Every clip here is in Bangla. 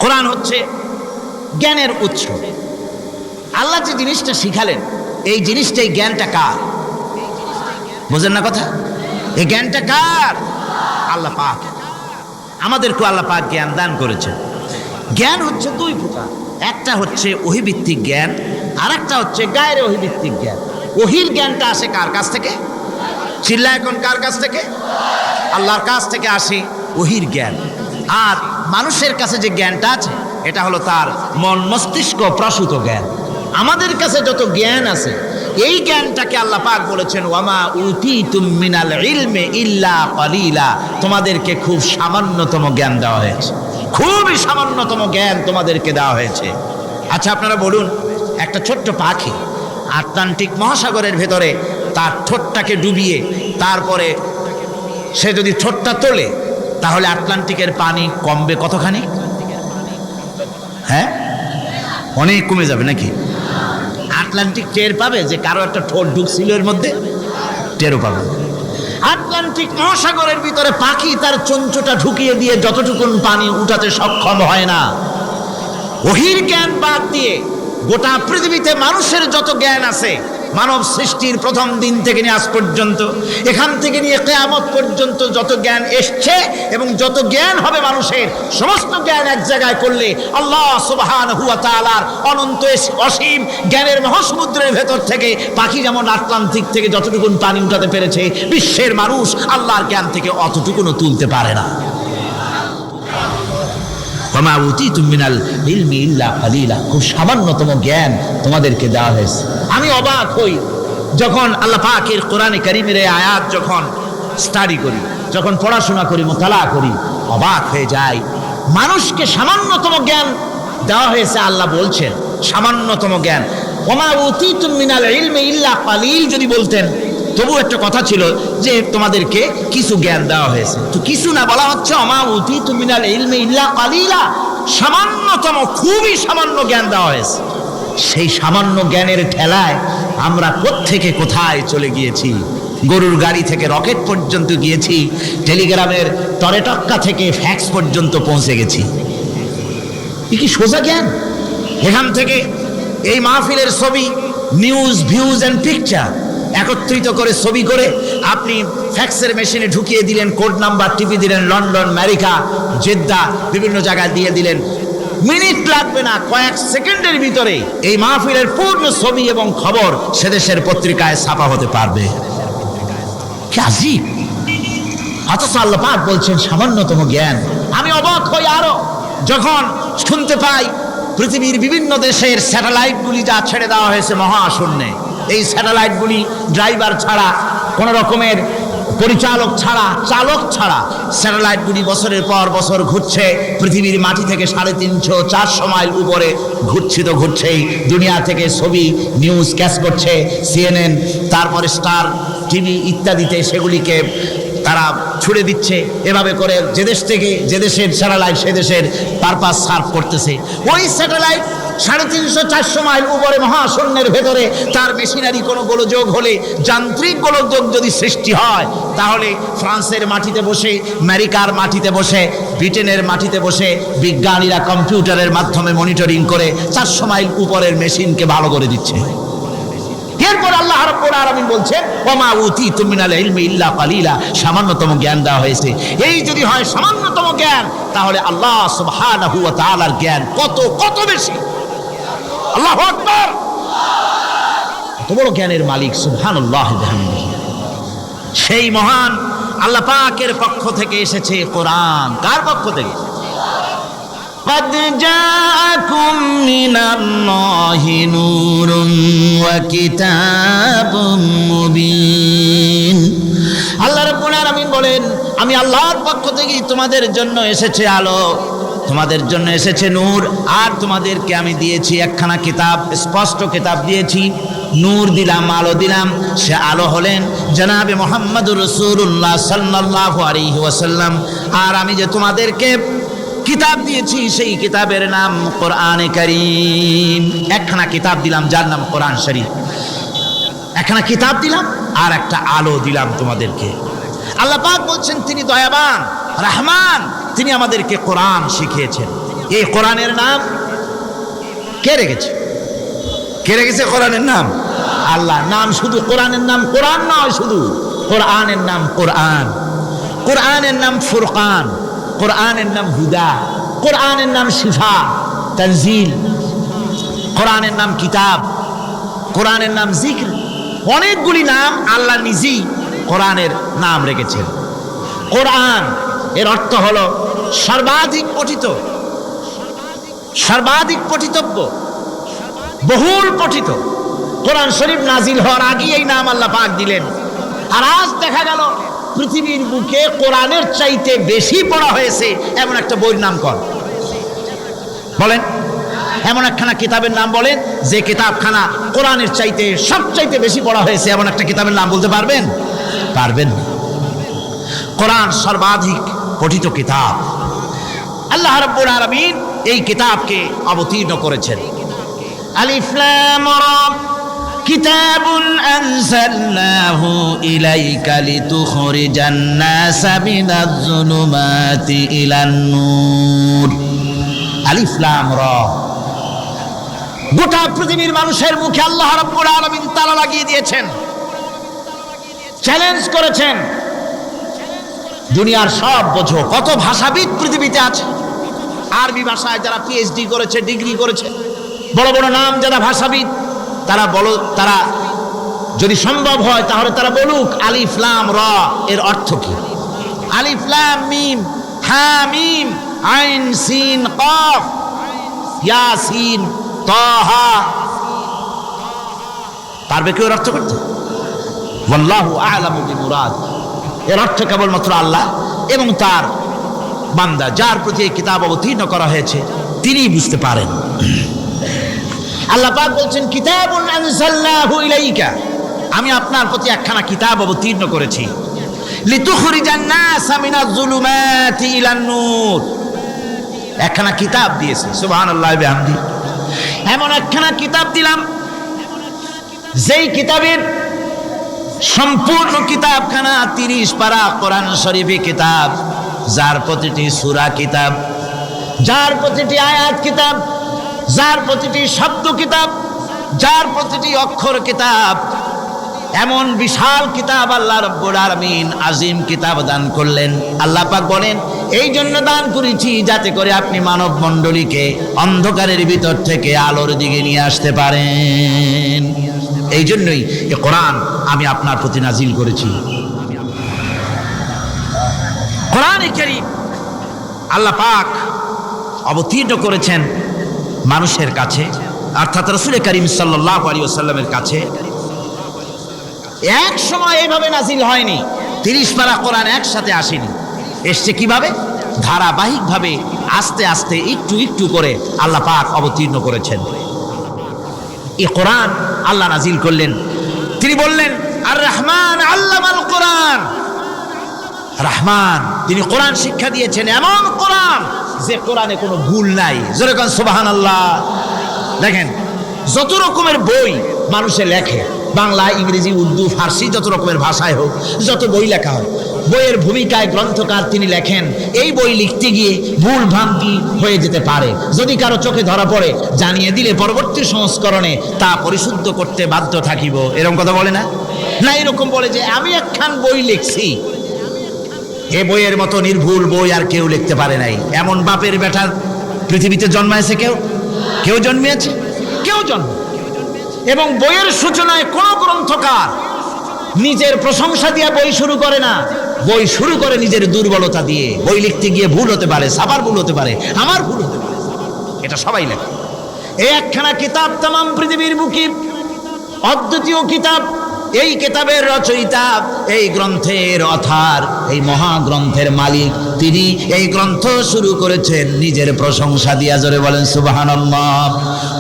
কোরআন হচ্ছে জ্ঞানের উৎস। আল্লাহ যে জিনিসটা শিখালেন এই জিনিসটাই, জ্ঞানটা কার? বোঝেন না কথা? এই জ্ঞানটা কার? আল্লাহ পাক। আমাদেরকে আল্লাহ পাক জ্ঞান দান করেছেন। জ্ঞান হচ্ছে দুই প্রকার, একটা হচ্ছে ওহীভিত্তিক জ্ঞান, আর একটা হচ্ছে গায়রে ওহীভিত্তিক জ্ঞান। ওহীর জ্ঞানটা আসে কার কাছ থেকে? চিল্লা এখন কার কাছ থেকে? আল্লাহর কাছ থেকে আসে ওহীর জ্ঞান। আর মানুষের কাছে যে জ্ঞানটা আছে এটা হলো তার মন মস্তিষ্ক প্রসূত জ্ঞান। আমাদের কাছে যত জ্ঞান আছে এই জ্ঞানটাকে আল্লাহ পাক বলেছেন ওয়ামা উতীতুম মিনাল ইলমি ইল্লা কালিলা, তোমাদেরকে খুব সামান্যতম জ্ঞান দেওয়া হয়েছে, খুবই সামান্যতম জ্ঞান তোমাদেরকে দেওয়া হয়েছে। আচ্ছা আপনারা বলুন, একটা ছোট্ট পাখি আটলান্টিক মহাসাগরের ভেতরে তার ঠোঁটটাকে ডুবিয়ে তারপরে সে যদি ঠোঁটটা তোলে তাহলে আটলান্টিকের পানি কমবে কতখানি? হ্যাঁ, অনেক কমে যাবে নাকি? আটলান্টিক টের পাবে যে কারো একটা ঠোঁট ঢুকছিল এর মধ্যে? টেরও পাবে। আটলান্টিক মহাসাগরের ভিতরে পাখি তার চঞ্চুটা ঢুকিয়ে দিয়ে যতটুকুন পানি উঠাতে সক্ষম হয় না, ওহীর জ্ঞান বাদ দিয়ে গোটা পৃথিবীতে মানুষের যত জ্ঞান আছে, মানব সৃষ্টির প্রথম দিন থেকে নিয়ে আজ পর্যন্ত, এখান থেকে নিয়ে কিয়ামত পর্যন্ত যত জ্ঞান এসছে এবং যত জ্ঞান হবে মানুষের, সমস্ত জ্ঞান এক জায়গায় করলে আল্লাহ সুবহানাহু ওয়া তাআলার অনন্ত অসীম জ্ঞানের মহাসমুদ্রের ভেতর থেকে পাখি যেমন আটলান্টিক থেকে যতটুকুন পানি উঠাতে পেরেছে, বিশ্বের মানুষ আল্লাহর জ্ঞান থেকে অতটুকুনও তুলতে পারে না। ওয়ামা উতীতুম মিনাল ইলমি ইল্লা কালিলা, খুব সামান্যতম জ্ঞান তোমাদেরকে দেওয়া হয়েছে। আমি অবাক হই যখন আল্লাহ পাকের কোরআনে কারীমের এই আয়াত যখন স্টাডি করি, যখন পড়াশোনা করি, মুতালা করি, অবাক হয়ে যাই। মানুষকে সামান্যতম জ্ঞান দেওয়া হয়েছে। আল্লাহ বলছেন সামান্যতম জ্ঞান। ওয়ামা উতীতুম মিনাল ইলমি ইল্লা কালিল যদি বলতেন তবু একটা কথা ছিল যে তোমাদেরকে কিছু জ্ঞান দেওয়া হয়েছে, তো কিছু না বলা হচ্ছে ওমা উতীতু মিনাল ইলমি ইল্লা কালিলা, সামান্যতম, খুবই সামান্য জ্ঞান দেওয়া হয়েছে। সেই সামান্য জ্ঞানের ঠেলায় আমরা কোত্থেকে কোথায় চলে গিয়েছি। গরুর গাড়ি থেকে রকেট পর্যন্ত গিয়েছি, টেলিগ্রামের টরেটক্কা থেকে ফ্যাক্স পর্যন্ত পৌঁছে গেছি। এ কি সোজা জ্ঞান? এখান থেকে এই মাহফিলের ছবি, নিউজ, ভিউজ অ্যান্ড পিকচার একত্রিত করে ছবি করে আপনি ফ্যাক্সের মেশিনে ঢুকিয়ে দিলেন, কোড নাম্বার টিপে দিলেন, লন্ডন, আমেরিকা, জেদ্দা, বিভিন্ন জায়গায় দিয়ে দিলেন। মিনিট লাগবে না, কয়েক সেকেন্ডের ভিতরে এই মাহফিলের পূর্ণ ছবি এবং খবর সে দেশের পত্রিকায় ছাপা হতে পারবে। কি আজীব! অথচ আল্লাহ পাক বলছেন সামান্যতম জ্ঞান। আমি অবাক হই আরো যখন শুনতে পাই পৃথিবীর বিভিন্ন দেশের স্যাটেলাইটগুলি যা ছেড়ে দেওয়া হয়েছে মহাশূন্যে, এই স্যাটেলাইটগুলি ড্রাইভার ছাড়া, কোনো রকমের পরিচালক ছাড়া, চালক ছাড়া স্যাটেলাইটগুলি বছরের পর বছর ঘুরছে, পৃথিবীর মাটি থেকে 350-400 মাইল উপরে ঘুরছে। তো ঘুরছেই, দুনিয়া থেকে ছবি, নিউজ ক্যাচ করছে, CNN, তারপরে স্টার টিভি ইত্যাদিতে সেগুলিকে তারা ছুড়ে দিচ্ছে। এভাবে করে যে দেশ থেকে যে দেশের স্যাটেলাইট সে দেশের পারপাস সার্ভ করতেছে। ওই স্যাটেলাইট 350-400 মাইল উপরে মহাশূন্যের ভেতরে তার মেশিনারি কোনো গোলযোগ হলে, যান্ত্রিক গোলযোগ যদি সৃষ্টি হয়, তাহলে ফ্রান্সের মাটিতে বসে, আমেরিকার মাটিতে বসে, ব্রিটেনের মাটিতে বসে বিজ্ঞানীরা কম্পিউটারের মাধ্যমে মনিটরিং করে 400 মাইল উপরের মেশিনকে ভালো করে দিচ্ছে। এরপর আল্লাহ রাব্বুল আলামিন বলছেন ওয়ামা উতীতুম মিনাল ইলমি ইল্লা কালিলা, সামান্যতম জ্ঞান দেওয়া হয়েছে। এই যদি হয় সামান্যতম জ্ঞান, তাহলে আল্লাহ সুবহানাহু ওয়া তাআলার জ্ঞান কত কত বেশি। আল্লাহু আকবার! কত বড় জ্ঞানের মালিক, সুবহানাল্লাহ বিহামদিহি। সেই মহান আল্লাহ পাকের পক্ষ থেকে এসেছে কোরআন। কার পক্ষ থেকে? قد جاءكم من الله نور وكتاب مبين। আল্লাহ রাব্বুল আলামিন বলেন আমি আল্লাহর পক্ষ থেকে তোমাদের জন্য এসেছে আলো, তোমাদের জন্য এসেছে নূর, আর তোমাদেরকে আমি দিয়েছি একখানা কিতাব, স্পষ্ট কিতাব দিয়েছি, নূর দিলাম, আলো দিলাম। সে আলো হলেন জনাবে মুহাম্মদুর রাসূলুল্লাহ সাল্লাল্লাহু আলাইহি ওয়াসাল্লাম। আর আমি যে তোমাদেরকে কিতাব দিয়েছি সেই কিতাবের নাম কোরআনে কারীম। একখানা কিতাব দিলাম যার নাম কোরআন শরীফ, একখানা কিতাব দিলাম আর একটা আলো দিলাম তোমাদেরকে। আল্লাহ পাক বলছেন তিনি দয়াবান, রহমান, তিনি আমাদেরকে কোরআন শিখিয়েছেন। এই কোরআনের নাম কে রেখেছে? কে রেখেছে কোরআনের নাম? আল্লাহ। নাম শুধু কোরআনের নাম কোরআন নয়, শুধু কোরআনের নাম কোরআন, কোরআনের নাম ফুরকান, কোরআনের নাম হুদা, কোরআনের নাম শিফা তানজিল, কোরআনের নাম কিতাব, কোরআনের নাম জিক্র। অনেকগুলি নাম আল্লাহ নিজেই কোরআনের নাম রেখেছেন। কোরআন এর অর্থ হলো সর্বাধিক পঠিত, সর্বাধিক পঠিতব্য, বহুল পঠিত। কোরআন শরীফ নাজিল হওয়ার আগে এই নাম আল্লাহ পাক দিলেন। আর আজ দেখা গেল পৃথিবীর বুকে কোরআনের চাইতে বেশি পড়া হয়েছে এমন একটা বইয়ের নাম কর বলেন, এমন একখানা কিতাবের নাম বলেন যে কিতাবখানা কোরআনের চাইতে সবচাইতে বেশি পড়া হয়েছে, এমন একটা কিতাবের নাম বলতে পারবেন? পারবেন। কোরআন সর্বাধিক পঠিত কিতাব। আল্লাহ রাব্বুল আলামিন এই কিতাবকে অবতীর্ণ করেছেন। আলিফ লাম রা কিতাবুন আনজালনাহু ইলাইকা লিতুখরিজান নাসা মিনাজ যুলুমাতি ইলান নূর। আলিফ লাম রা। গোটা পৃথিবীর মানুষের মুখে আল্লাহ রাব্বুল আলামিন তালা লাগিয়ে দিয়েছেন, চ্যালেঞ্জ করেছেন, দুনিয়ার সব বোঝো। কত ভাষাবিদ পৃথিবীতে আছে, আরবি ভাষায় যারা পিএইচডি করেছে, ডিগ্রি করেছে, বড় বড় নাম যারা ভাষাবিদ, তারা যদি সম্ভব হয় তাহলে তারা বলুক আলিফ লাম রা এর অর্থ কি। আলিফ লাম মিম হা মিম আইন সিন কফ ইয়াসিন তাহা, পারবে কেউ এর অর্থ করতে? ওয়াল্লাহু আ'লামু বিমুরাদ। এর অর্থ কেবলমাত্র আল্লাহ এবং তার বান্দা, যার প্রতি এই কিতাব অবতীর্ণ করা হয়েছে, তিনিই বুঝতে পারেন। আল্লাহ পাক বলছেন কিতাবুন আনজালনাহু ইলাইকা, আমি আপনার প্রতি একখানা কিতাব অবতীর্ণ করেছি। লিতুখরিজান নাসা মিনাজ যুলুমাতি ইলান নূর, একখানা কিতাব দিয়েছি। সুবহানাল্লাহি ওয়া বিহামদি। এমন একখানা কিতাব দিলাম যেই কিতাবের সম্পূর্ণ কিতাবখানা 30 পারা কোরআন শরীফে কিতাব, যার প্রতিটি সূরা কিতাব, যার প্রতিটি আয়াত কিতাব, যার প্রতিটি শব্দ কিতাব, যার প্রতিটি অক্ষর কিতাব। এমন বিশাল কিতাব আল্লাহ রাব্বুল আলামিন আজিম কিতাব দান করলেন। আল্লাহ পাক বলেন এই জন্য দান করেছি যাতে করে আপনি মানব মণ্ডলীকে অন্ধকারের ভিতর থেকে আলোর দিকে নিয়ে আসতে পারেন। এই জন্যই এই কোরআন আমি আপনার প্রতি নাজিল করেছি। কোরআনে কারীম আল্লাহ পাক অবতীর্ণ করেছেন মানুষের কাছে, অর্থাৎ রাসূল করিম সাল্লাল্লাহু আলাইহি ওয়াসাল্লামের কাছে। এক সময় এইভাবে নাজিল হয়নি, 30 পারা কোরআন একসাথে আসেনি। এসছে কিভাবে? ধারাবাহিকভাবে আস্তে আস্তে একটু একটু করে আল্লাহ পাক অবতীর্ণ করেছেন। এই কোরআন আল্লাহ নাজিল করলেন। তিনি বললেন আর রহমান আল্লামাল কোরআন, রহমান তিনি কোরআন শিক্ষা দিয়েছেন। এমন কোরআন যে কোরআনে কোনো ভুল নাই। জোরে কোন সুবহানাল্লাহ। দেখেন যত রকমের বই মানুষে লেখে, বাংলা, ইংরেজি, উর্দু, ফার্সি, যত রকমের ভাষায় হোক, যত বই লেখা হয়, বইয়ের ভূমিকায় গ্রন্থকার তিনি লেখেন এই বই লিখতে গিয়ে ভুল ভ্রান্তি হয়ে যেতে পারে। যদি কারো চোখে ধরা পড়ে জানিয়ে দিলে পরবর্তী সংস্করণে তা পরিশুদ্ধ করতে বাধ্য থাকিব। এরকম কথা বলে না? না, এরকম বলে যে আমি একখান বই লিখছি, এ বইয়ের মতো নির্ভুল বই আর কেউ লিখতে পারে নাই। এমন বাপের বেটার পৃথিবীতে জন্মাইছে কেউ? কেউ জন্মিয়েছে? কেউ জন্ম। এবং বইয়ের সূচনায় কোন গ্রন্থকার নিজের প্রশংসা দিয়ে বই শুরু করে না, বই শুরু করে নিজের দুর্বলতা দিয়ে। বই লিখতে গিয়ে ভুল হতে পারে, সাবার ভুল হতে পারে, আমার ভুল হতে পারে, এটা সবাই লেখে। এই একখানা কিতাব তামাম পৃথিবীর বুকে অদ্বিতীয় কিতাব। এই কিতাবের রচয়িতা, এই গ্রন্থের অথার, এই মহাগ্রন্থের মালিক, তিনি এই গ্রন্থ শুরু করেছেন নিজের প্রশংসা দিয়া। জোরে বলেন সুবহানাল্লাহ।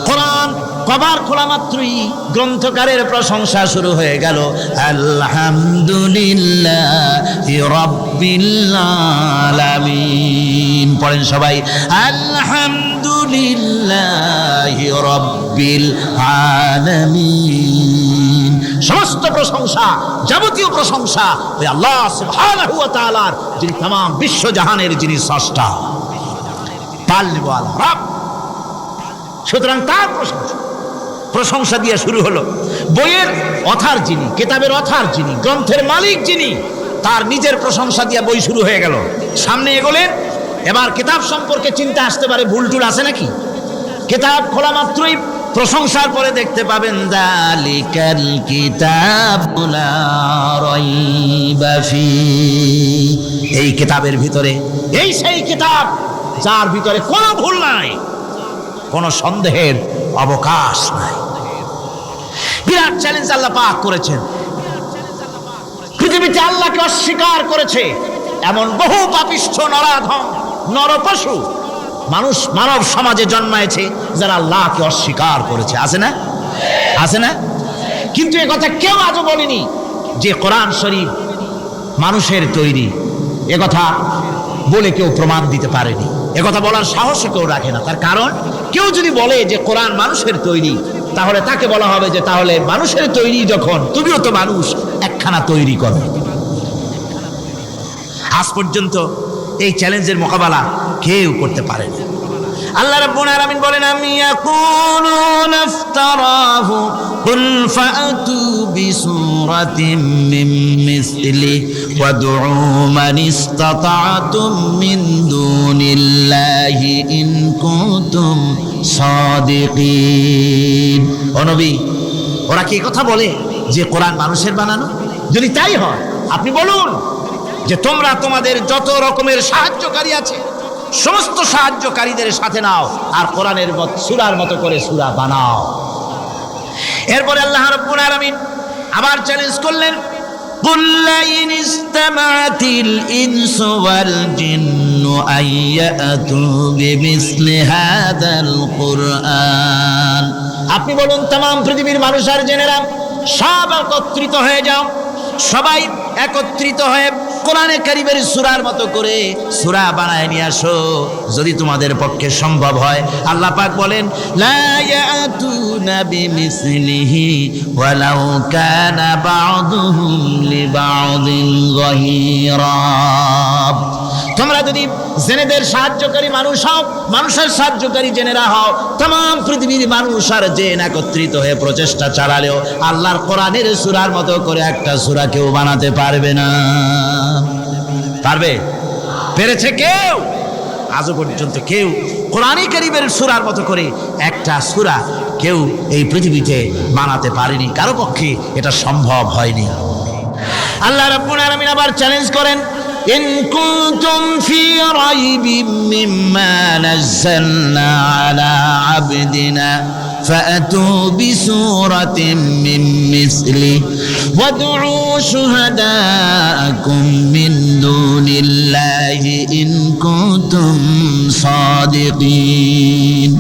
কোরআন কভার খোলা মাত্রই গ্রন্থকারের প্রশংসা শুরু হয়ে গেল। আলহামদুলিল্লাহি রাব্বিল আলামিন। পড়েন সবাই আলহামদুলিল্লাহি রাব্বিল আলামিন। সমস্ত প্রশংসা, যাবতীয় প্রশংসা ওই আল্লাহ সুবহানাহু ওয়া তাআলার, যিনি तमाम বিশ্বজাহানের যিনি স্রষ্টা। তাল্লিবু আলা রাব। সুতরাং তার প্রশংসা দিয়ে শুরু হলো। বইয়ের অথার যিনি, কিতাবের অথার যিনি, গ্রন্থের মালিক যিনি, তার নিজের প্রশংসা দিয়ে বই শুরু হয়ে গেল। সামনে এগোলেন, এবার কিতাব সম্পর্কে চিন্তা আসতে পারে ভুল টুল আছে নাকি। কিতাব খোলা মাত্রই প্রশংসার পরে দেখতে পাবেন যালিকাল কিতাবু লা রাইবা ফি, এই কিতাবের ভিতরে, এই সেই কিতাব যার ভিতরে কোনো ভুল নাই, কোনো সন্দেহের অবকাশ নাই। বিরাট চ্যালেঞ্জ আল্লাহ পাক করেছেন। পৃথিবীতে আল্লাহকে অস্বীকার করেছে এমন বহু পাপিষ্ঠ নরাধম নরপশু মানুষ মানব সমাজে জন্মায়েছে যারা আল্লাহকে অস্বীকার করেছে, আছে না? আছে না? কিন্তু এ কথা কেউ আজও বলেনি যে কোরআন শরীফ মানুষের তৈরি। এ কথা বলে কেউ প্রমাণ দিতে পারেনি, এ কথা বলার সাহস কেউ রাখে না। তার কারণ কেউ যদি বলে যে কোরআন মানুষের তৈরি, তাহলে তাকে বলা হবে যে তাহলে মানুষের তৈরি যখন, তুমিও তো মানুষ, একখানা তৈরি করো। আজ পর্যন্ত এই চ্যালেঞ্জের মোকাবেলা কেউ করতে পারেনি। আল্লাহ রাব্বুল আলামিন বলেন, আমি ইয়াকুলুনা ইফতারাহু কুল ফাতু বিসূরাতিন মিন মিসলি ওয়াদউ মান ইসতাতা'তুম মিন দুনিল্লাহি ইন কুনতুম সাদিকিন। ও নবী, ওরা কি কথা বলে যে কোরআন মানুষের বানানো? যদি তাই হয় আপনি বলুন যে তোমরা তোমাদের যত রকমের সাহায্যকারী আছে সমস্ত সাহায্যকারীদের সাথে নাও আর কোরআনের সূরার মতো করে সূরা বানাও। এরপরে আল্লাহ রাব্বুল আলামিন আবার চ্যালেঞ্জ করলেন, কুল লাইন ইসতামাআতিল ইনসু ওয়াল জিন্নু আইয়াতু বিমিসলি হাযাল কুরআন। আপনি বলুন तमाम পৃথিবীর মানুষ আর জেনেরা সব একত্রিত হয়ে যাও, সবাই একত্রিত হয়ে কোরআনে কারীমের সূরার মতো করে সূরা বানায় নিয়ে আসো যদি তোমাদের পক্ষে সম্ভব হয়। আল্লাহ পাক বলেন, লা ইয়াতুনা বিমিসলিহি ওয়ালাউ কানা বা'দুহুম লিবা'দিন যাহিরা। তোমরা যদি জেনেদের সাহায্যকারী মানুষ হও, মানুষের সাহায্যকারী জেনেরা হও, तमाम পৃথিবীর মানুষ আর জেন একত্রিত হয়ে প্রচেষ্টা চালালেও আল্লাহর কোরআনের সূরার মতো করে একটা সূরা কেউ বানাতে পারবে না। পারবে? পেরেছে কেউ? আজও পর্যন্ত কেউ কোরআনে কারীমের সূরার মতো করে একটা সূরা কেউ এই পৃথিবীতে বানাতে পারেনি, কারো পক্ষে এটা সম্ভব হয়নি। আল্লাহ রাব্বুল আলামিন আবার চ্যালেঞ্জ করেন, ইন কুনতুম ফি রাইবিম মিম্মা নাযালনা আলা আবদিনা ফাআতু বিসূরাতিন মিন মিসলি ওয়াদউ শুহাদাআকুম মিন দুনিল্লাহি ইন কুনতুম সাদিকিন।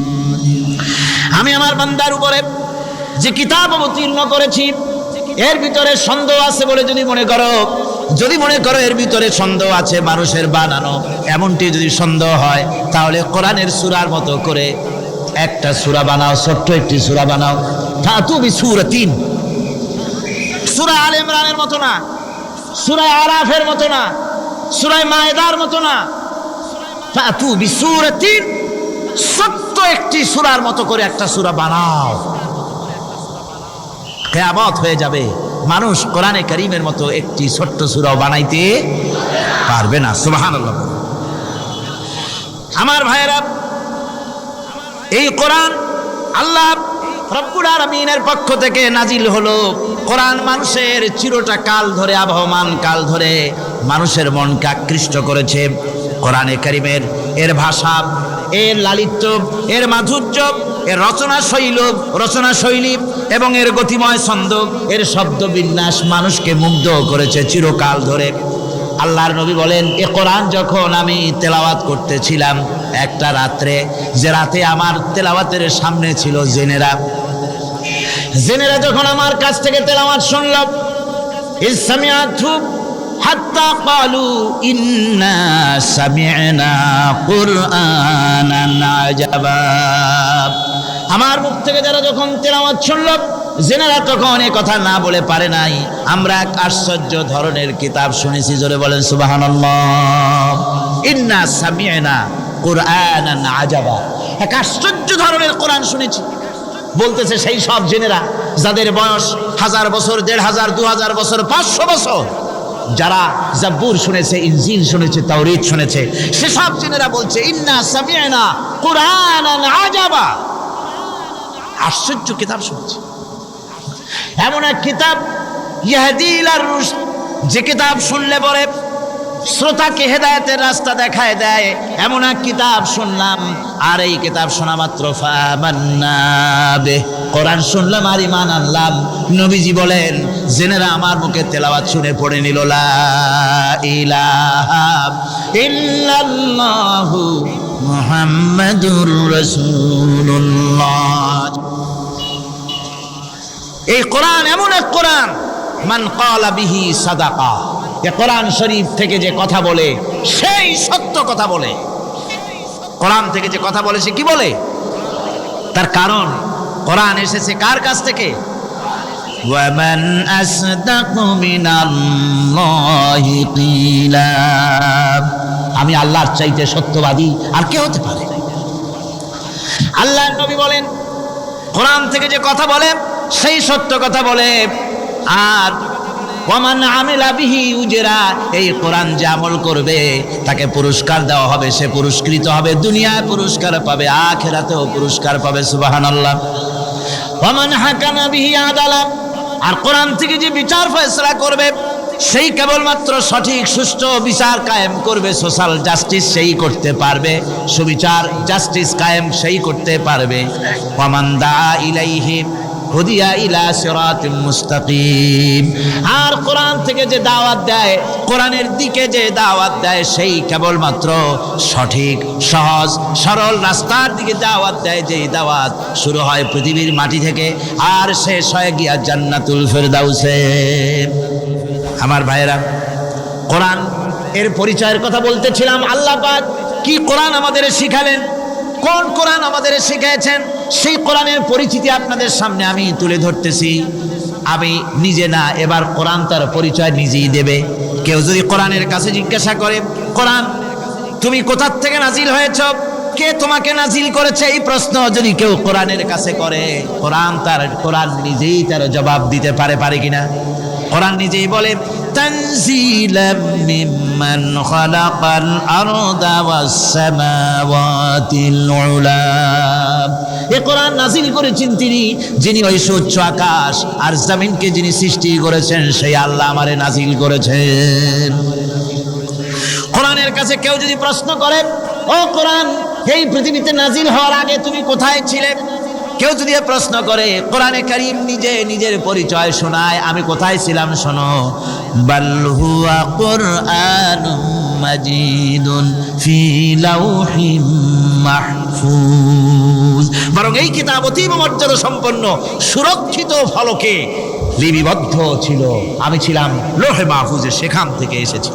আমি আমার বান্দার উপরে যে কিতাব অবতীর্ণ করেছি এর ভিতরে সন্দেহ আছে বলে যদি মনে করো এর ভিতরে সন্দেহ আছে মানুষের বানানো, এমনটি যদি সন্দেহ হয় তাহলে কোরআনের সূরার মতো করে একটা সূরা বানাও, ছোট্ট একটি সূরা বানাও। ফাতু বিসূরাতিন, সূরা আলে ইমরানের মতো না, সূরা আরাফের মতো না, সূরা মায়েদার মতো না। ফাতু বিসূরাতিন, ছোট্ট একটি সূরার মতো করে একটা সূরা বানাও। কিয়ামত হয়ে যাবে, মানুষ কোরআনে কারীমের মতো একটি ছোট্ট সূরাও বানাইতে পারবে না। সুবহানাল্লাহ। আমার ভাইয়েরা, এই কোরআন আল্লাহ রব্বুল আলামিনের পক্ষ থেকে নাজিল হলো। কোরআন মানুষের চিরটা কাল ধরে, আবহমান কাল ধরে মানুষের মনকে আকৃষ্ট করেছে। কোরআনে কারীমের এর ভাষা, এর লালিত্য, এর মাধুর্য, এর রচনা শৈলী এবং এর গতিময় ছন্দ, এর শব্দ বিন্যাস মানুষকে মুগ্ধ করেছে চিরকাল ধরে। আল্লাহর নবী বলেন, এ কোরআন যখন আমি তেলাওয়াত করতেছিলাম একটা রাত্রে, যে রাতে আমার তেলাওয়াতের সামনে ছিল জেনেরা যখন আমার কাছ থেকে তেলাওয়াত শুনল, ইসসামিআতু হাত্তা ক্বালু ইন্না সামি'না কুরআনান আজাবা। আমার মুখ থেকে যারা যখন তেলাওয়াত শুনল, জেনেরা তখন এই কথা না বলে পারে নাই, আমরা এক আশ্চর্য ধরনের কিতাব শুনেছি। জোরে বলেন সুবহানাল্লাহ। ইন্না সামি'না কুরআনান আজাবা, এক আশ্চর্য ধরনের কোরআন শুনেছি। বলতেছে সেই সব জেনেরা যাদের বয়স 1000 বছর, 1500, 2000 বছর, 500 বছর, যারা জাব্বুর শুনেছে, ইনজিল শুনেছে, তাওরীত শুনেছে, সেসব জেনেরা বলছে ইন্না সামি'না কুরআনান আজাবা, আশ্চর্য কিতাব শুনছি। এমন এক কিতাব ইয়াহদি ইলার রুশদ, যে কিতাব শুনলে পরে শ্রোতাকে হেদায়েতের রাস্তা দেখায় দেয়, এমন এক কিতাব শুনলাম। আর এই কিতাব শোনা মাত্র ফামান্না বিহি, কোরআন শুনলাম আর ঈমান আনলাম। নবীজি বলেন জেনেরা আমার মুখে তেলাওয়াত শুনে পড়ে নিল লা ইলাহা ইল্লাল্লাহু মুহাম্মাদুর রাসূলুল্লাহ। এই কোরআন এমন এক কোরআন, মান ক্বালা বিহি সাদাকা, এই কোরআন শরীফ থেকে যে কথা বলে সেই সত্য কথা বলে। কোরআন থেকে যে কথা বলে সে কি বলে? তার কারণ কোরআন এসেছে কার কাছ থেকে? ওয়া মান আসদাকু মিনাল্লাহি কিলা, আমি আল্লাহর চাইতে সত্যবাদী আর কে হতে পারে? আল্লাহর নবী বলেন কোরআন থেকে যে কথা বলে সেই সত্য কথা বলে। আর ওয়ামান আমিলা বিহি উজরা, এই কোরআন যে আমল করবে তাকে পুরস্কার দেওয়া হবে, সে পুরস্কৃত হবে, দুনিয়ায় পুরস্কার পাবে, আখিরাতেও পুরস্কার পাবে। সুবহানাল্লাহ। ওয়ামান হাকামা বিহি আদালা, আর কোরআন থেকে যে বিচার ফয়সালা করবে সেই কেবলমাত্র সঠিক সুষ্ঠু বিচার কায়েম করবে, সোশ্যাল জাস্টিস সেই করতে পারবে, সুবিচার জাস্টিস কায়েম সেই করতে পারবে। ওয়ামান দা ইলাইহি হুদিয়া ইলা সিরাতিম মুস্তাকিম, আর কোরআন থেকে যে দাওয়াত দেয়, কোরআনের দিকে যে দাওয়াত দেয় সেই কেবলমাত্র সঠিক সহজ সরল রাস্তার দিকে দাওয়াত দেয়। যেই দাওয়াত শুরু হয় পৃথিবীর মাটি থেকে আর শেষ হয় গিয়া জান্নাতুল ফেরদাউসে। আমার ভাইয়েরা, কোরআন এর পরিচয়ের কথা বলতেছিলাম। আল্লাহ পাক কি কোরআন আমাদের শিখালেন, কোন কোরআন আমাদের শিখিয়েছেন, সেই কোরআনের পরিচিতি আপনাদের সামনে আমি তুলে ধরতেছি। আমি নিজে না, এবার কোরআন তার পরিচয় নিজেই দেবে। কেউ যদি কোরআনের কাছে জিজ্ঞাসা করে, কোরআন তুমি কোথা থেকে নাজিল হয়েছ, কে তোমাকে নাজিল করেছে, এই প্রশ্ন যদি কেউ কোরআনের কাছে করে, কোরআন নিজেই তার জবাব দিতে পারে কিনা? কোরআন নিজেই বলে তানজিলাম মিম্মান খালাকাল আরদা ওয়াস সামাওয়াতিল উলা, এই কোরআন নাজিল করেছেন তিনি, যিনি ওই উচ্চ আকাশ আর জমিনকে যিনি সৃষ্টি করেছেন, সেই আল্লাহ আমারে নাজিল করেছেন। কোরআনের কাছে কেউ যদি প্রশ্ন করে, ও কোরআন এই পৃথিবীতে নাজিল হওয়ার আগে তুমি কোথায় ছিলে, কেউ যদি প্রশ্ন করে, কোরআনে কারীম নিজে নিজের পরিচয় শোনায়, আমি কোথায় ছিলাম শোনো। বাল হুয়া কুরআনুম মাজিদুন ফি লাউহিম মাহফুজ, বরং এই কিতাব অতীব মর্যাদা সম্পন্ন সুরক্ষিত ফলকে লিপিবদ্ধ ছিল, আমি ছিলাম লৌহে মাহফুজে, সেখান থেকে এসেছি।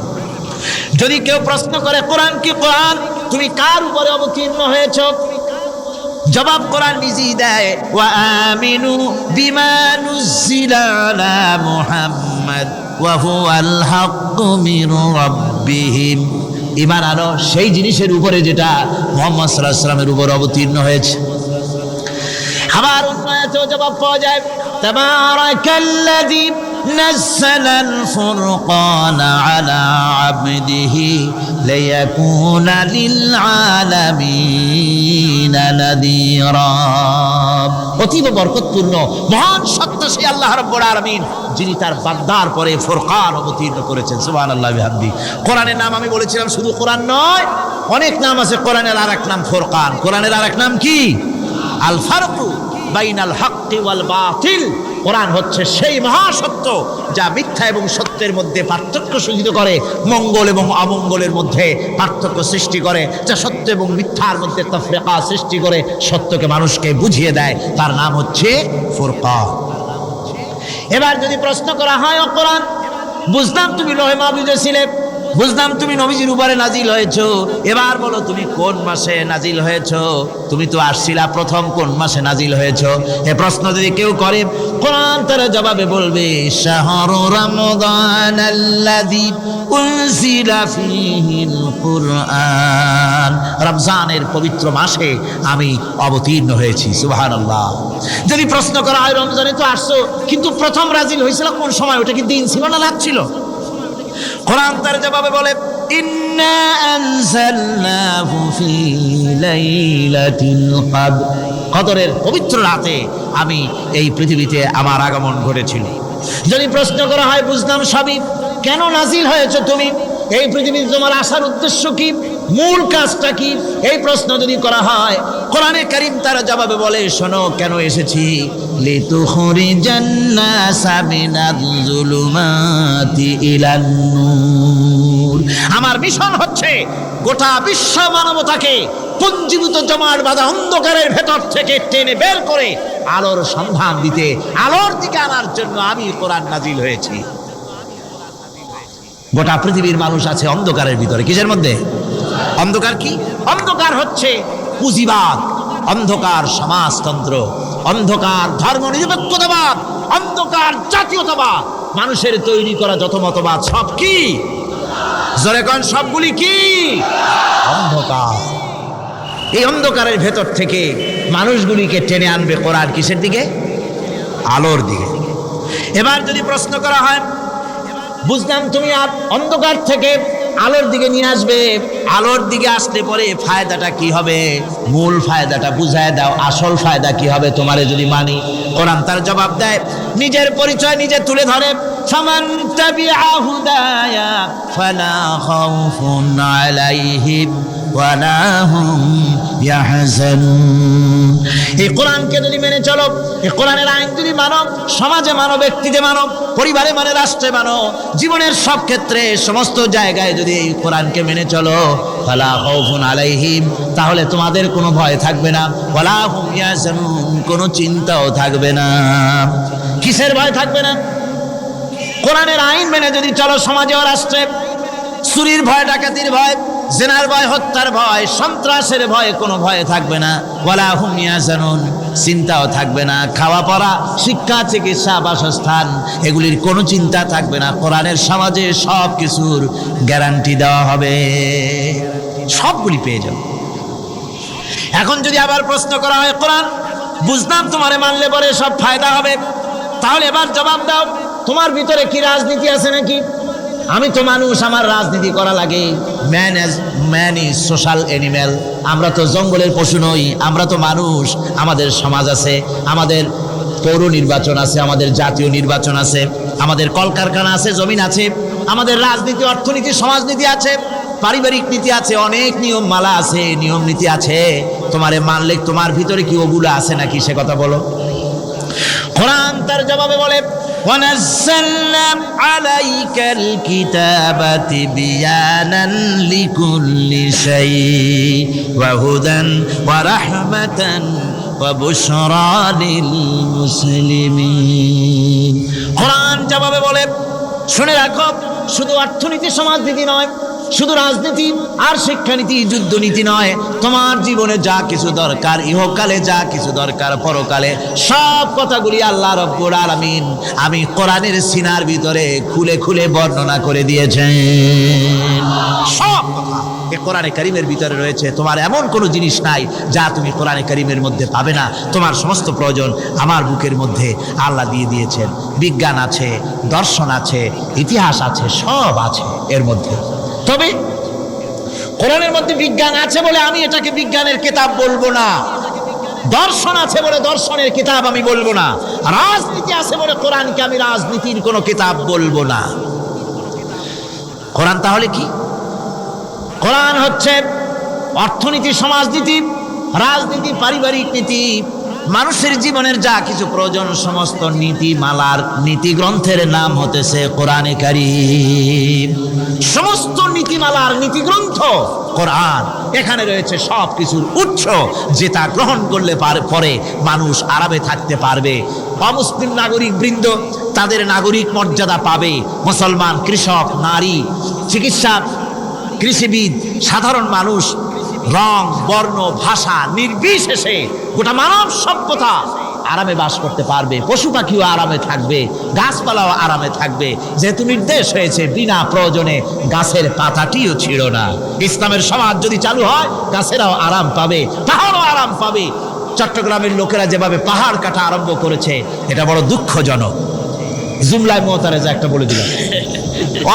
যদি কেউ প্রশ্ন করে কোরআন কি, কোরআন তুমি কার উপরে অবতীর্ণ হয়েছ, জবাব কোরআন নিজেই দেয়। ওয়া আমিনু বিমা নুজিলা আলা মুহাম্মাদ ওয়া হুয়াল হাক্কু মির রাব্বিহিম, ঈমান আনো সেই জিনিসের উপরে যেটা মুহাম্মদ সাল্লাল্লাহু আলাইহি ওয়াসাল্লামের উপর অবতীর্ণ হয়েছে। আবার অন্য আয়াতেও জবাব পাওয়া যায়, তাবারাকাল্লাযী নাযালাল ফুরকানা আলা আবদিহি লিয়াকুনা লিল আলামিনা নাযীরা, অতীব বরকতপূর্ণ মহান সত্তা সেই আল্লাহ রাব্বুল আলামিন, যিনি তার বান্দার পরে ফুরকান অবতীর্ণ করেছেন। সুবহানাল্লাহি ওয়া বিহামদিহি। কোরআনের নাম আমি বলেছিলাম শুধু কোরআন নয়, অনেক নাম আছে। কোরআনের আরেক নাম ফুরকান, কোরআনের আরেক নাম কি? আল ফারকু বাইনাল হাক্কি ওয়াল বাতিল, কোরআন হচ্ছে সেই মহাসত্য যা মিথ্যা এবং সত্যের মধ্যে পার্থক্য সূচিত করে, মঙ্গল এবং অমঙ্গলের মধ্যে পার্থক্য সৃষ্টি করে, যা সত্য এবং মিথ্যার মধ্যে তাফরিকা সৃষ্টি করে, সত্যকে মানুষকে বুঝিয়ে দেয়, তার নাম হচ্ছে ফুরকান। এবার যদি প্রশ্ন করা হয়, ও কোরআন বুঝলাম তুমি লৌহে মাহফুজে ছিলে, বুঝলাম তুমি নবীজির উপরে নাজিল হয়েছো, এবার বলো তুমি কোন মাসে নাজিল হয়েছো, তুমি তো আসছিলা প্রথম কোন মাসে নাজিল হয়েছো, এ প্রশ্ন যদি কেউ করে, কোরআন তার জবাবে বলবে শাহরু রমাদান আল্লাযী উনজিলা ফীহিল কুরআন, রমজানের পবিত্র মাসে আমি অবতীর্ণ হয়েছি। সুবহানাল্লাহ। যদি প্রশ্ন করা হয় রমজানে তো আসছো, কিন্তু প্রথম নাজিল হয়েছিল কোন সময়? ওটা কি দিন ছিল না রাত ছিল? কোরআন তার জবাবে বলে, ইন্না আনজালনাহু ফি লাইলাতিল কদর, কদরের পবিত্র রাতে আমি এই পৃথিবীতে আমার আগমন ঘটেছিল। যদি প্রশ্ন করা হয় বুঝলাম সবই, কেন নাজিল হয়েছে তুমি? এই পৃথিবীতে তোমার আসার উদ্দেশ্য কি? মূল কাজটা কি? এই প্রশ্ন যদি করা হয়, কোরআনে কারীম তার জবাবে বলে, শোনো কেন এসেছি। লিতুখরিজান নাসা মিনাজ যুলুমাতি ইলান নূর, আমার মিশন হচ্ছে গোটা বিশ্ব মানবতাকে পুঞ্জীভূত জমাট বাঁধা অন্ধকারের ভেতর থেকে টেনে বের করে আলোর সন্ধান দিতে, আলোর দিকে আনার জন্য আমি কোরআন নাজিল হয়েছি। গোটা পৃথিবীর মানুষ আছে অন্ধকারের ভিতরে। কিসের মধ্যে? অন্ধকার কি? অন্ধকার হচ্ছে পুঁজিবাদ, অন্ধকার সমাজতন্ত্র, অন্ধকার ধর্ম নিরপেক্ষতাবাদ, অন্ধকার জাতীয়তাবাদ। মানুষের তৈরি করা যত মতবাদ সব কি? জোরে কোন, সবগুলি কি? অন্ধকার। এই অন্ধকারের ভেতর থেকে মানুষগুলিকে টেনে আনবে কোরআন কিসের দিকে? আলোর দিকে। এবার যদি প্রশ্ন করা হয়, বুঝলাম তুমি অন্ধকার থেকে আলোর দিকে নিয়ে আসবে, আলোর দিকে আসলে পরে ফায়দাটা কি হবে? মূল ফায়দাটা বুঝায় দাও, আসল ফায়দা কি হবে তোমারে যদি মানি? কোরআন তার জবাব দেয়, নিজের পরিচয় নিজে তুলে ধরে, ফামান তাবিআ হুদায়া ফালা খাউফুন আলাইহিম ওয়ালা হুম ইয়াহজানুন। এই কোরআনকে যদি মেনে চলো, এই কোরআনের আইন যদি মানো, সমাজে মানো, ব্যক্তিতে মানো, পরিবারে মানে, রাষ্ট্রে মানো, জীবনের সব ক্ষেত্রে সমস্ত জায়গায় যদি এই কোরআনকে মেনে চলো, ফালা খাউফুন আলাইহিম, তাহলে তোমাদের কোনো ভয় থাকবে না, ওয়ালা হুম ইয়াহজানুন, কোনো চিন্তাও থাকবে না। কিসের ভয় থাকবে না? কোরআনের আইন মেনে যদি চলো সমাজে ও রাষ্ট্রে, চুরির ভয়, ডাকাতির ভয়, জিনার ভয়, হত্যার ভয়, সন্ত্রাসের ভয়, কোনো ভয় থাকবে না। ওয়ালা হুম ইয়াহজানুন, চিন্তাও থাকবে না। খাওয়া পড়া, শিক্ষা, চিকিৎসা, বাসস্থান, এগুলির কোনো চিন্তা থাকবে না। কোরআনের সমাজে সব কিছুর গ্যারান্টি দেওয়া হবে, সবগুলি পেয়ে যাবে। এখন যদি আবার প্রশ্ন করা হয়, কোরআন বুঝলাম তোমারে মানলে পরে সব ফায়দা হবে, তাহলে এবার জবাব দাও, তোমার ভিতরে কি রাজনীতি আছে নাকি? আমি তো মানুষ, আমার রাজনীতি করা লাগে। ম্যান ইজ সোশ্যাল অ্যানিম্যাল, আমরা তো জঙ্গলের পশু নই, আমরা তো মানুষ। আমাদের সমাজ আছে, আমাদের পৌর নির্বাচন আছে, আমাদের জাতীয় নির্বাচন আছে, আমাদের কলকারখানা আছে, জমিন আছে, আমাদের রাজনীতি, অর্থনীতি, সমাজনীতি আছে, পারিবারিক নীতি আছে, অনেক নিয়ম মালা আছে, নিয়ম নীতি আছে। তোমারে মানলে তোমার ভিতরে কি ওগুলো আছে নাকি? সে কথা বলো। কোরআন তার জবাবে বলে, وَنَزَّلْنَا عَلَيْكَ الْكِتَابَ تِبْيَانًا لِكُلِّ شَيْءٍ وَهُدًى وَرَحْمَةً وَبُشْرَى لِلْمُسْلِمِينَ। কোরআন জবাবে বলে, শুনে রাখো, শুধু অর্থনীতি সমাজনীতি নয়, শুধু রাজনীতি আর শিক্ষানীতি, যুদ্ধনীতি নয়, তোমার জীবনে যা কিছু দরকার, ইহকালে যা কিছু দরকার, পরকালে, সব কথাগুলি আল্লাহ রব্বুল আলামিন আমি কোরআনের সিনার ভিতরে খুলে খুলে বর্ণনা করে দিয়েছেন। সব কথা এই কোরআনে কারীমের ভিতরে রয়েছে। তোমার এমন কোনো জিনিস নাই যা তুমি কোরআনে কারীমের মধ্যে পাবে না। তোমার সমস্ত প্রয়োজন আমার বুকের মধ্যে আল্লাহ দিয়ে দিয়েছেন। বিজ্ঞান আছে, দর্শন আছে, ইতিহাস আছে, সব আছে এর মধ্যে। তবে কোরআনের মধ্যে বিজ্ঞান আছে বলে আমি এটাকে বিজ্ঞানের কিতাব বলবো না, দর্শন আছে বলে দর্শনের কিতাব আমি বলবো না, রাজনীতি আছে বলে কোরআনকে আমি রাজনীতির কোনো কিতাব বলবো না। কোরআন তাহলে কি? কোরআন হচ্ছে অর্থনীতি, সমাজনীতি, রাজনীতি, পারিবারিক নীতি, মানুষের জীবনের যা কিছু প্রয়োজন, সমস্ত নীতিমালার, নীতি গ্রন্থের নাম হতেছে কোরআনে কারীম। সমস্ত নীতিমালার নীতি গ্রন্থ কোরআন। এখানে রয়েছে সব কিছুর উৎস, যেটা গ্রহণ করলে পরে মানুষ আরামে থাকতে পারবে। অমুসলিম নাগরিক বৃন্দ তাদের নাগরিক মর্যাদা পাবে। মুসলমান, কৃষক, নারী, চিকিৎসক, কৃষিবিদ, সাধারণ মানুষ, রং, বর্ণ, ভাষা নির্বিশেষে গোটা মানব সভ্যতা আরামে বাস করতে পারবে, পশু পাখিও আরামে থাকবে, গাছপালাও আরামে থাকবে। যেহেতু নির্দেশ হয়েছে বিনা প্রয়োজনে গাছের পাতাটিও ছিল না। ইসলামের সমাজ যদি চালু হয় গাছেরাও আরাম পাবে, পাহাড়ও আরাম পাবে। চট্টগ্রামের লোকেরা যেভাবে পাহাড় কাটা আরম্ভ করেছে এটা বড় দুঃখজনক। জুমলায় মুতারেজা একটা বলে দিলাম,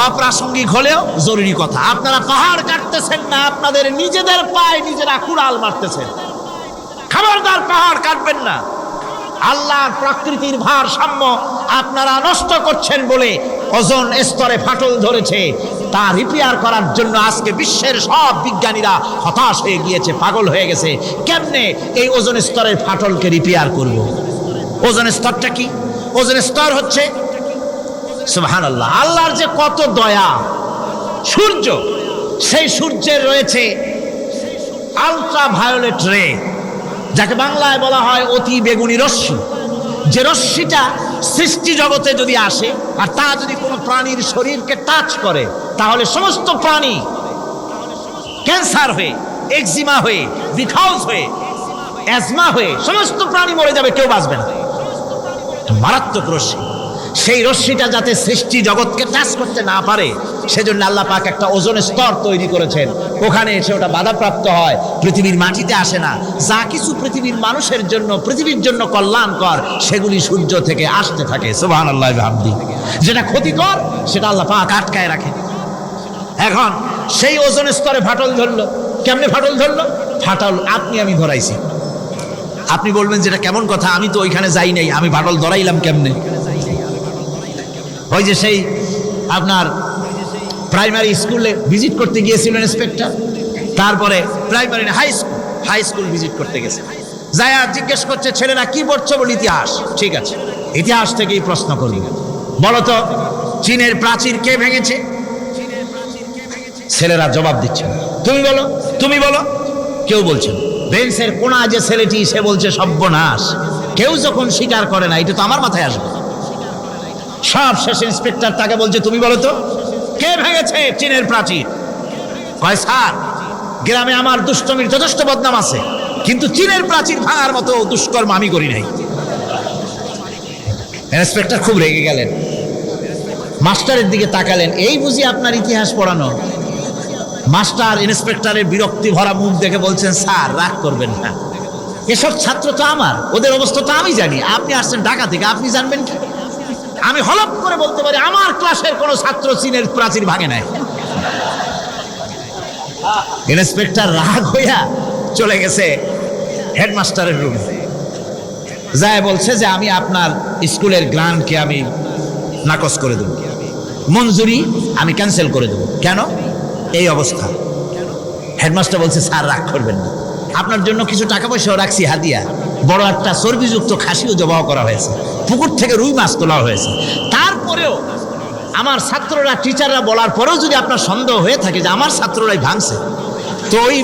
অপ্রাসঙ্গিক হলেও জরুরি কথা। আপনারা পাহাড় কাটতেছেন না, আপনাদের নিজেদের পায়ে নিজেরা কুড়াল মারতেছেন। খবরদার পাহাড় কাটবেন না। আল্লাহর প্রকৃতির ভারসাম্য আপনারা নষ্ট করছেন বলে ওজোন স্তরে ফাটল ধরেছে। তা রিপেয়ার করার জন্য আজকে বিশ্বের সব বিজ্ঞানীরা হতাশ হয়ে গিয়েছে, পাগল হয়ে গেছে। কেমনে এই ওজোন স্তরের ফাটলকে রিপেয়ার করব? ওজোন স্তরটা কি? ওজোন স্তর হচ্ছে সুবহানাল্লাহ, আল্লাহর যে কত দয়া। সূর্য, সেই সূর্যের রয়েছে আলট্রা ভায়োলেট রে, যাকে বাংলায় বলা হয় অতি বেগুনি রশ্মি। যে রশ্মিটা সৃষ্টি জগতে যদি আসে আর তা যদি কোনো প্রাণীর শরীরকে টাচ করে, তাহলে সমস্ত প্রাণী ক্যান্সার হয়ে, এক্সিমা হয়ে, বিখাউজ হয়ে, অ্যাজমা হয়ে সমস্ত প্রাণী মরে যাবে, কেউ বাঁচবে না। মারাত্মক রশ্মি। সেই রশ্মিটা যাতে সৃষ্টি জগৎকে টাচ করতে না পারে, সেজন্য আল্লাহ পাক একটা ওজোন স্তর তৈরি করেছেন। ওখানে এসে ওটা বাধাপ্রাপ্ত হয়, পৃথিবীর মাটিতে আসে না। যা কিছু পৃথিবীর মানুষের জন্য, পৃথিবীর জন্য কল্যাণকর, সেগুলি সূর্য থেকে আসতে থাকে। সুবহানাল্লাহ বিহামদি। যেটা ক্ষতিকর সেটা আল্লাহ পাক আটকায় রাখে। এখন সেই ওজোন স্তরে ফাটল ধরলো। কেমনে ফাটল ধরলো? ফাটল আপনি আমি ধরাইছি। আপনি বলবেন যেটা কেমন কথা, আমি তো ওইখানে যাই নাই, আমি ফাটল ধরাইলাম কেমনে? ওই যে সেই আপনার প্রাইমারি স্কুলে ভিজিট করতে গিয়েছিলেন ইন্সপেক্টর, তারপরে প্রাইমারি হাই স্কুল ভিজিট করতে গেছে, যায়া জিজ্ঞেস করছে ছেলেরা কি পড়ছো? বলে ইতিহাস। ঠিক আছে, ইতিহাস থেকেই প্রশ্ন করবি, বলো তো চীনের প্রাচীর কে ভেঙেছে? ছেলেরা জবাব দিচ্ছে, তুমি বলো, তুমি বলো। কেউ বলছে না। বেঞ্চের কোনা যে ছেলেটি, সে বলছে সর্বনাশ। কেউ যখন স্বীকার করে না, এটা তো আমার মাথায় আসবে। সব শেষ ইন্সপেক্টর তাকে বলছে, তুমি বলো তো কে ভেঙেছে চীনের প্রাচীর? কয় স্যার, গ্রামে আমার দুষ্টমির যথেষ্ট বদনাম আছে, কিন্তু চীনের প্রাচীর ভাঙার মতো দুষ্কর্ম আমি করি নাই। ইন্সপেক্টর খুব রেগে গেলেন, মাস্টারের দিকে তাকালেন, এই বুঝি আপনার ইতিহাস পড়ানো? মাস্টার ইন্সপেক্টরের বিরক্তি ভরা মুখ দেখে বলছেন, স্যার রাগ করবেন না, এসব ছাত্র তো আমার, ওদের অবস্থা তো আমি জানি। আপনি আসছেন ঢাকা থেকে, আপনি জানবেন কি? আমি হলপ করে বলতে পারি আমার ক্লাসের কোনো ছাত্র চীনের প্রাচীর ভাঙে নাই। ইন্সপেক্টর রাগ হইয়া চলে গেছে হেডমাস্টারের রুমে, যায় বলছে যে আমি আপনার স্কুলের গ্রান্টকে আমি নাকচ করে দেব, মঞ্জুরি আমি ক্যান্সেল করে দেব। কেন? এই অবস্থা। হেডমাস্টার বলছে, স্যার রাগ করবেন না, আপনার জন্য কিছু টাকা পয়সাও রাখছি হাদিয়া, বড় একটা চর্বিযুক্ত খাসিও জবাহ করা হয়েছে, পুকুর থেকে রুই মাছ তোলা হয়েছে। তারপরেও আমার ছাত্ররা, টিচাররা বলার পরেও যদি আপনার সন্দেহ হয়ে থাকে যে আমার ছাত্ররাই ভাঙছে, তো ওই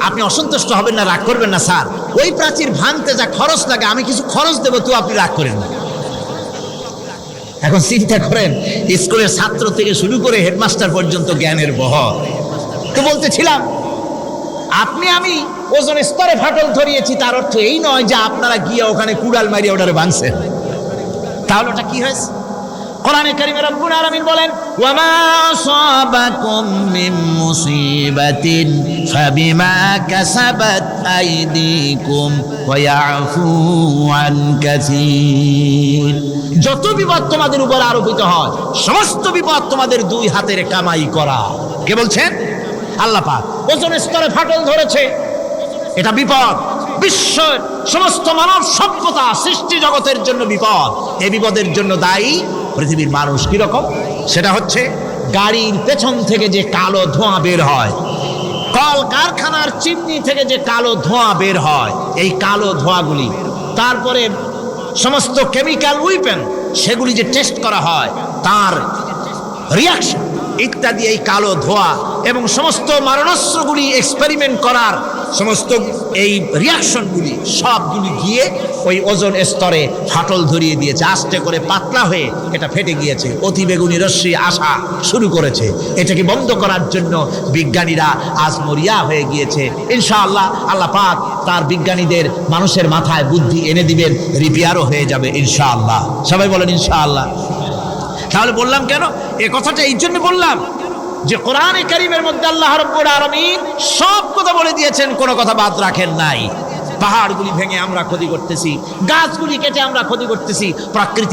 আপনি অসন্তুষ্ট হবেন না, রাগ করবেন না। স্যার ওই প্রাচীর ভাঙতে যা খরচ লাগে আমি কিছু খরচ দেবো, তো আপনি রাগ করেন না। এখন চিন্তা করেন, স্কুলের ছাত্র থেকে শুরু করে হেডমাস্টার পর্যন্ত জ্ঞানের বহর। তো বলতেছিলাম, আপনি আমি ওজোন স্তরে ফাটল ধরিয়েছি, তার অর্থ এই নয় যে আপনারা গিয়ে ওখানে কুড়াল মারিয়ে ওটারে ভাঙছেন। তাহলে ওটা কি হয়েছে? কোরআনে কারীমে রব্বুল আলামিন বলেন, ওয়া মা আসাবাকুম মিন মুসিবাতিন ফাবিমা কাসাবাত আইদিকুম ওয়া ইয়াফু আন কাসীর। যত বিপদ তোমাদের উপর আরোপিত হয়, সমস্ত বিপদ তোমাদের দুই হাতের কামাই করা। কে বলছেন? আল্লাহ পাক। ওজোন স্তরে ফাটল ধরেছে, এটা বিপদ, বিশ্বের সমস্ত মানব সভ্যতা সৃষ্টি জগতের জন্য বিপদ। এই বিপদের জন্য দায়ী পৃথিবীর মানুষ। কিরকম? সেটা হচ্ছে গাড়ির পেছন থেকে যে কালো ধোঁয়া বের হয়, কল কারখানার চিমনি থেকে যে কালো ধোঁয়া বের হয়, এই কালো ধোঁয়াগুলি, তারপরে সমস্ত কেমিক্যাল উইপেন, সেগুলি যে টেস্ট করা হয়, তার রিয়াকশন, ইত্যাদি এই কালো ধোঁয়া এবং সমস্ত মারণাস্ত্রগুলি এক্সপেরিমেন্ট করার সমস্ত এই রিয়াকশনগুলি সবগুলি গিয়ে ওই ওজোন স্তরে ফাটল ধরিয়ে দিয়েছে। আস্তে করে পাতলা হয়ে এটা ফেটে গিয়েছে, অতি বেগুনি রশ্মি আসা শুরু করেছে। এটাকে বন্ধ করার জন্য বিজ্ঞানীরা আজ মরিয়া হয়ে গিয়েছে। ইনশাআল্লাহ আল্লাহ পাক তার বিজ্ঞানীদের মানুষের মাথায় বুদ্ধি এনে দিবেন, রিপেয়ারও হয়ে যাবে ইনশাআল্লাহ। সবাই বলেন ইনশাআল্লাহ। তাহলে বললাম কেন এ কথাটা? এই জন্য বললাম যে কোরআনে কারীমের মধ্যে আল্লাহ রাব্বুল আলামিন সব কথা বলে দিয়েছেন, কোনো কথা বাদ রাখেন নাই। পাহাড়গুলি ভেঙে আমরা ক্ষতি করতেছি, গাছগুলি কেটে আমরা ক্ষতি করতেছি, প্রকৃতির